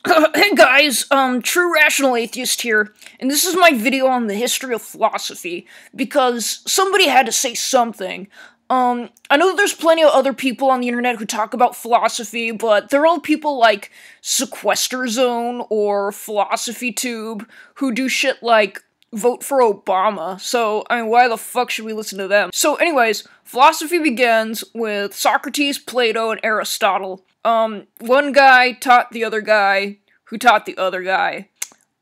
Hey guys, True Rational Atheist here, and this is my video on the history of philosophy, because somebody had to say something. I know there's plenty of other people on the internet who talk about philosophy, but they're all people like Sequester Zone or Philosophy Tube, who do shit like vote for Obama, so, I mean, why the fuck should we listen to them? So anyways, philosophy begins with Socrates, Plato, and Aristotle. One guy taught the other guy, who taught the other guy.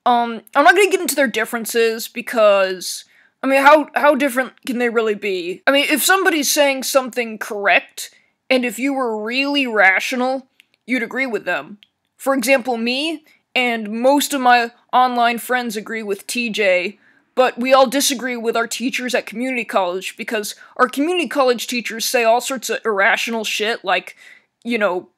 I'm not gonna get into their differences, because, I mean, how different can they really be? I mean, if somebody's saying something correct, and if you were really rational, you'd agree with them. For example, me, and most of my online friends agree with TJ, but we all disagree with our teachers at community college, because our community college teachers say all sorts of irrational shit, like, you know,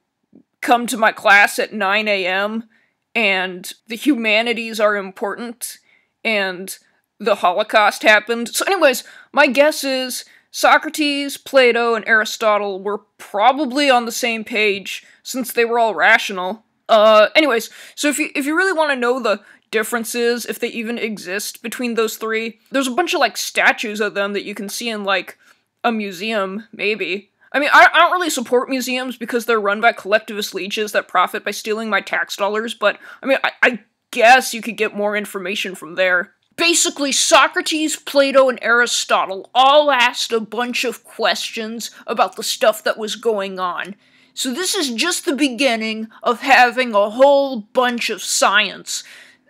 come to my class at 9 a.m., and the humanities are important, and the Holocaust happened. So anyways, my guess is Socrates, Plato, and Aristotle were probably on the same page, since they were all rational. Anyways, so if you really want to know the differences, if they even exist between those three, there's a bunch of, like, statues of them that you can see in, like, a museum, maybe. I mean, I don't really support museums because they're run by collectivist leeches that profit by stealing my tax dollars, but, I mean, I guess you could get more information from there. Basically, Socrates, Plato, and Aristotle all asked a bunch of questions about the stuff that was going on. So this is just the beginning of having a whole bunch of science.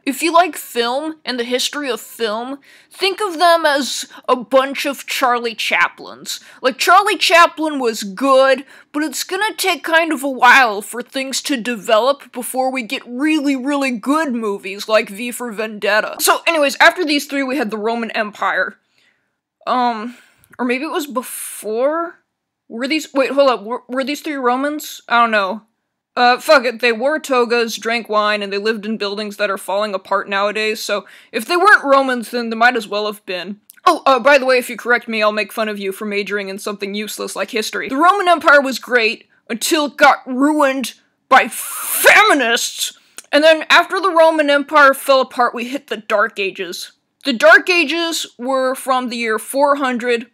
If you like film and the history of film, think of them as a bunch of Charlie Chaplins. Like, Charlie Chaplin was good, but it's gonna take kind of a while for things to develop before we get really, really good movies like V for Vendetta. So anyways, after these three we had the Roman Empire. Or maybe it was before? Wait, hold up, were these three Romans? I don't know. Fuck it, they wore togas, drank wine, and they lived in buildings that are falling apart nowadays, so if they weren't Romans, then they might as well have been. Oh, by the way, if you correct me, I'll make fun of you for majoring in something useless like history. The Roman Empire was great, until it got ruined by feminists! And then, after the Roman Empire fell apart, we hit the Dark Ages. The Dark Ages were from the year 400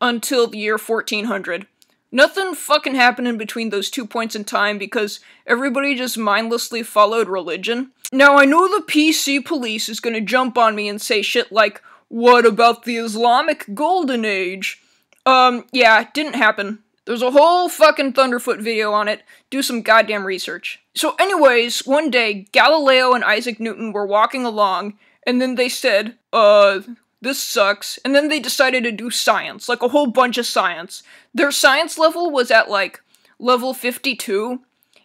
until the year 1400. Nothing fucking happened in between those 2 points in time because everybody just mindlessly followed religion. Now, I know the PC police is gonna jump on me and say shit like, what about the Islamic Golden Age? Yeah, it didn't happen. There's a whole fucking Thunderfoot video on it. Do some goddamn research. So anyways, one day, Galileo and Isaac Newton were walking along, and then they said, this sucks, and then they decided to do science, like a whole bunch of science. Their science level was at, like, level 52,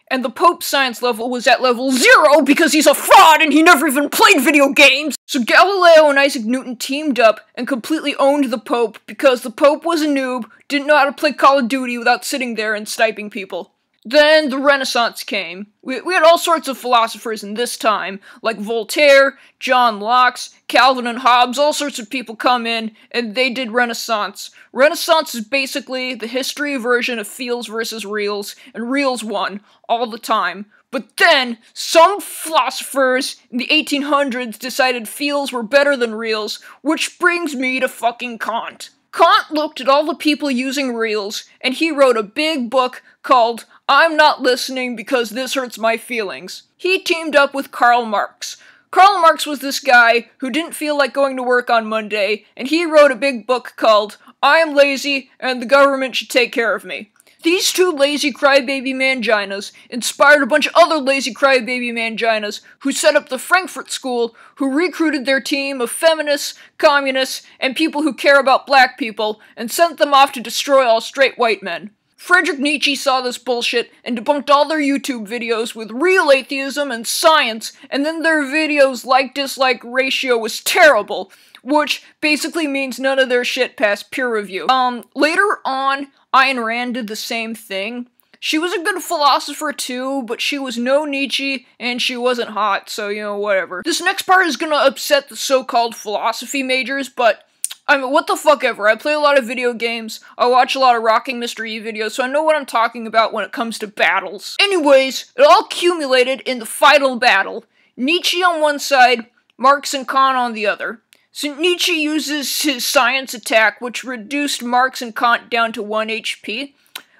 and the Pope's science level was at level 0 because he's a fraud and he never even played video games! So Galileo and Isaac Newton teamed up and completely owned the Pope because the Pope was a noob, didn't know how to play Call of Duty without sitting there and sniping people. Then the Renaissance came. We had all sorts of philosophers in this time, like Voltaire, John Locke, Calvin and Hobbes, all sorts of people come in, and they did Renaissance. Renaissance is basically the history version of feels versus reals, and reals won, all the time. But then, some philosophers in the 1800s decided feels were better than reals, which brings me to fucking Kant. Kant looked at all the people using reels, and he wrote a big book called I'm Not Listening Because This Hurts My Feelings. He teamed up with Karl Marx. Karl Marx was this guy who didn't feel like going to work on Monday, and he wrote a big book called I Am Lazy and the Government Should Take Care of Me. These two lazy crybaby manginas inspired a bunch of other lazy crybaby manginas who set up the Frankfurt School, who recruited their team of feminists, communists, and people who care about black people, and sent them off to destroy all straight white men. Friedrich Nietzsche saw this bullshit and debunked all their YouTube videos with real atheism and science, and then their videos like-dislike ratio was terrible, which basically means none of their shit passed peer review. Later on, Ayn Rand did the same thing. She was a good philosopher too, but she was no Nietzsche, and she wasn't hot, so, you know, whatever. This next part is gonna upset the so-called philosophy majors, but I mean, what the fuck ever. I play a lot of video games, I watch a lot of Rocking Mr. E videos, so I know what I'm talking about when it comes to battles. Anyways, it all accumulated in the final battle. Nietzsche on one side, Marx and Kant on the other. So Nietzsche uses his science attack, which reduced Marx and Kant down to 1 HP.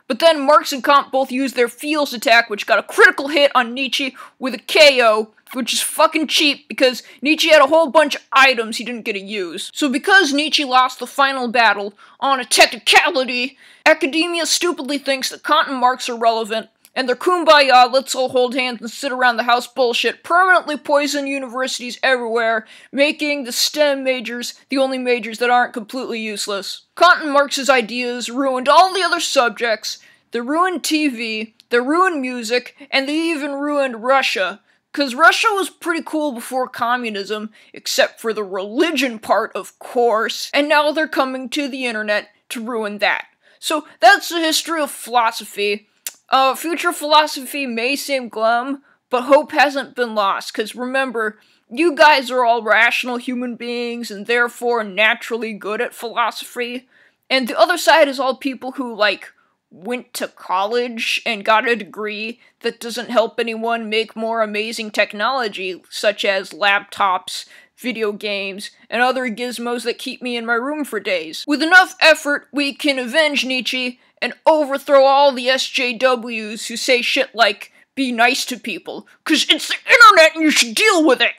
But then Marx and Kant both used their feels attack, which got a critical hit on Nietzsche with a KO, which is fucking cheap because Nietzsche had a whole bunch of items he didn't get to use. So because Nietzsche lost the final battle on a technicality, academia stupidly thinks that Kant and Marx are relevant, and their kumbaya, let's all hold hands and sit around the house bullshit permanently poison universities everywhere, making the STEM majors the only majors that aren't completely useless. Kant and Marx's ideas ruined all the other subjects, they ruined TV, they ruined music, and they even ruined Russia. Because Russia was pretty cool before communism, except for the religion part, of course, and now they're coming to the internet to ruin that. So that's the history of philosophy. Future philosophy may seem glum, but hope hasn't been lost, because remember, you guys are all rational human beings and therefore naturally good at philosophy, and the other side is all people who, like, went to college and got a degree that doesn't help anyone make more amazing technology, such as laptops, video games, and other gizmos that keep me in my room for days. With enough effort, we can avenge Nietzsche and overthrow all the SJWs who say shit like, be nice to people, 'cause it's the internet and you should deal with it!